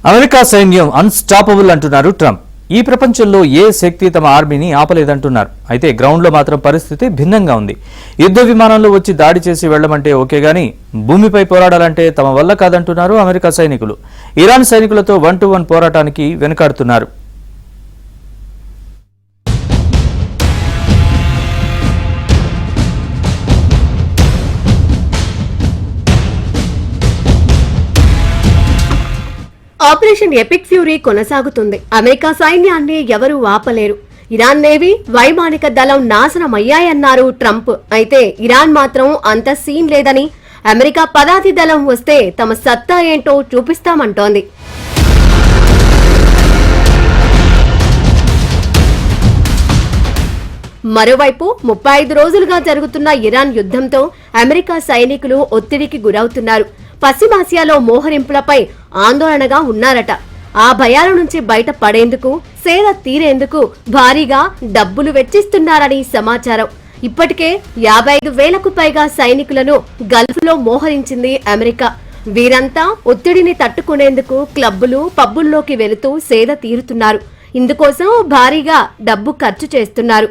America సైన్యం unstoppable అంటున్నారు Trump. ఈ ప్రపంచంలో ఏ శక్తి తమ ఆర్మీని ఆపలేదంటున్నారు. అయితే గ్రౌండ్లో మాత్రం పరిస్థితి భిన్నంగా ఉంది. యుద్ధ విమానంలో వచ్చి దాడి చేసి వెళ్లమంటే ఓకే గానీ భూమిపై పోరాడాలంటే తమ వల్ల కాదంటున్నారు అమెరికా సైనికులు. ఇరాన్ సైనికులతో 1-to-1 పోరాటానికి వెనుకాడుతున్నారు. ఆపరేషన్ ఎపిక్ ఫ్యూరీ కొనసాగుతుంది. అమెరికా సైన్యాన్ని ఎవరూ ఆపలేరు. ఇరాన్ నేవీ, వైమానిక దళం నాశనమయ్యాయన్నారు ట్రంప్. అయితే ఇరాన్ మాత్రం అంత సీన్ లేదని, అమెరికా పదాతి దళం వస్తే తమ సత్తా ఏంటో చూపిస్తామంటోంది. మరోవైపు 35 రోజులుగా జరుగుతున్న ఇరాన్ యుద్ధంతో అమెరికా సైనికులు ఒత్తిడికి గురవుతున్నారు. పశ్చిమాసియాలో మోహరింపులపై ఆందోళనగా ఉన్నారట. ఆ భయాల నుంచి బయట పడేందుకు, సేద తీరేందుకు భారీగా డబ్బులు వెచ్చిస్తున్నారని సమాచారం. ఇప్పటికే 55,000కు పైగా సైనికులను గల్ఫ్లో మోహరించింది అమెరికా. వీరంతా ఒత్తిడిని తట్టుకునేందుకు క్లబ్బులు, పబ్బుల్లోకి వెళుతూ సేద తీరుతున్నారు. ఇందుకోసం భారీగా డబ్బు ఖర్చు చేస్తున్నారు.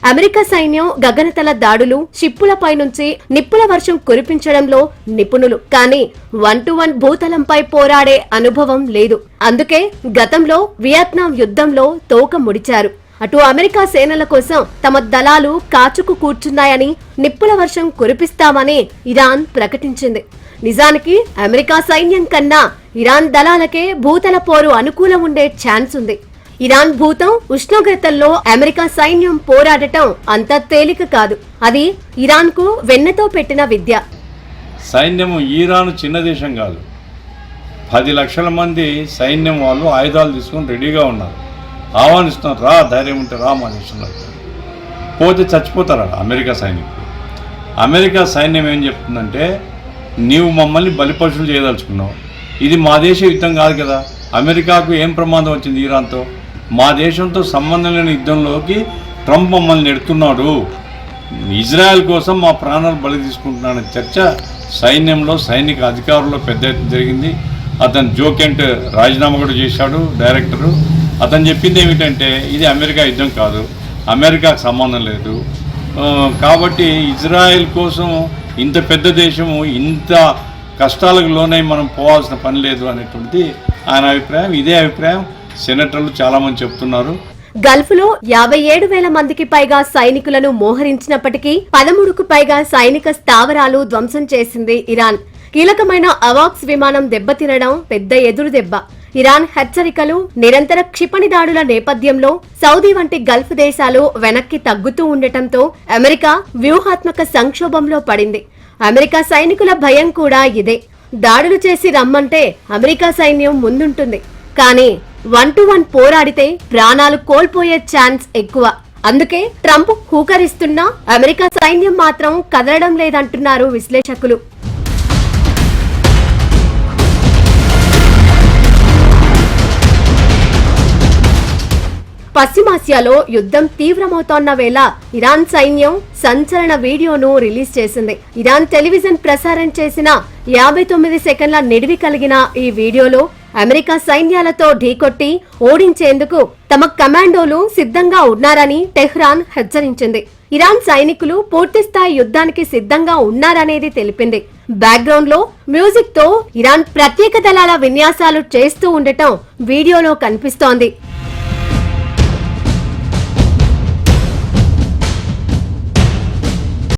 అమెరికా సైన్యం గగనతల దాడులు, షిప్పులపై నుంచి నిప్పుల వర్షం కురిపించడంలో నిపుణులు. కానీ 1-to-1 భూతలంపై పోరాడే అనుభవం లేదు. అందుకే గతంలో వియత్నాం యుద్ధంలో తోక ముడిచారు. అటు అమెరికా సేనల కోసం తమ దళాలు కాచుకు కూర్చున్నాయని, నిప్పుల వర్షం కురిపిస్తామని ఇరాన్ ప్రకటించింది. నిజానికి అమెరికా సైన్యం కన్నా ఇరాన్ దళాలకే భూతల పోరు అనుకూలం ఉండే ఛాన్స్ ఉంది. ఇరాన్ భూతం ఉష్ణోగ్రతల్లో అమెరికా సైన్యం పోరాడటం అంత తేలిక కాదు. అది ఇరాన్ కు వెన్నతో పెట్టిన విద్య. సైన్యము ఇరాన్ చిన్న దేశం కాదు. 10 లక్షల మంది సైన్యం వాళ్ళు ఆయుధాలు తీసుకుని రెడీగా ఉన్నారు. ఆహ్వానిస్తున్నారు, రా, ధైర్యం ఉంటే రా మా దేశంలో. పోతే చచ్చిపోతారు అమెరికా సైనికులు. అమెరికా సైన్యం ఏం చెప్తుందంటే, నీవు మమ్మల్ని బలిపశువులు చేయదలుచుకున్నావు. ఇది మా దేశ యుద్ధం కాదు కదా. అమెరికాకు ఏం ప్రమాదం వచ్చింది ఇరాన్తో? మా దేశంతో సంబంధం లేని యుద్ధంలోకి ట్రంప్ మమ్మల్ని నెడుతున్నాడు. ఇజ్రాయెల్ కోసం మా ప్రాణాలు బలి తీసుకుంటున్నాడనే చర్చ సైన్యంలో, సైనిక అధికారుల్లో పెద్ద ఎత్తున జరిగింది. అతను జోకెంట్ రాజీనామా కూడా చేశాడు, డైరెక్టరు. అతను చెప్పింది ఏమిటంటే, ఇది అమెరికా యుద్ధం కాదు, అమెరికాకు సంబంధం లేదు. కాబట్టి ఇజ్రాయెల్ కోసం ఇంత పెద్ద దేశము ఇంత కష్టాలకు లోనై మనం పోవాల్సిన పని లేదు అనేటువంటి ఆయన అభిప్రాయం. ఇదే అభిప్రాయం సెనేటర్లు చాలా మంది చెప్తున్నారు. గల్ఫ్ లో 57,000 మందికి పైగా సైనికులను మోహరించినప్పటికీ 13కు పైగా సైనిక స్థావరాలు ధ్వంసం చేసింది ఇరాన్. కీలకమైన అవాక్స్ విమానం దెబ్బతినడం పెద్ద ఎదురు దెబ్బ. ఇరాన్ హెచ్చరికలు, నిరంతర క్షిపణి దాడుల నేపథ్యంలో సౌదీ వంటి గల్ఫ్ దేశాలు వెనక్కి తగ్గుతూ ఉండటంతో అమెరికా వ్యూహాత్మక సంక్షోభంలో పడింది. అమెరికా సైనికుల భయం కూడా ఇదే. దాడులు చేసి రమ్మంటే అమెరికా సైన్యం ముందుంటుంది. కానీ 1-to-1 పోరాడితే ప్రాణాలు కోల్పోయే ఛాన్స్ ఎక్కువ. అందుకే ట్రంప్ హూకరిస్తున్నా అమెరికా సైన్యం మాత్రం కదలడం లేదంటున్నారు విశ్లేషకులు. పశ్చిమాసియాలో యుద్ధం తీవ్రమవుతోన్న వేళ ఇరాన్ సైన్యం సంచలన వీడియోను రిలీజ్ చేసింది. ఇరాన్ టెలివిజన్ ప్రసారం చేసిన 59 సెకండ్ల నిడివి కలిగిన ఈ వీడియోలో అమెరికా సైన్యాలతో ఢీకొట్టి ఓడించేందుకు తమ కమాండోలు సిద్ధంగా ఉన్నారని టెహ్రాన్ హెచ్చరించింది. ఇరాన్ సైనికులు పూర్తిస్థాయి యుద్ధానికి సిద్ధంగా ఉన్నారనేది తెలిపింది. బ్యాక్గ్రౌండ్ లో మ్యూజిక్ తో ఇరాన్ ప్రత్యేక దళాల విన్యాసాలు చేస్తూ ఉండటం వీడియోలో కనిపిస్తోంది.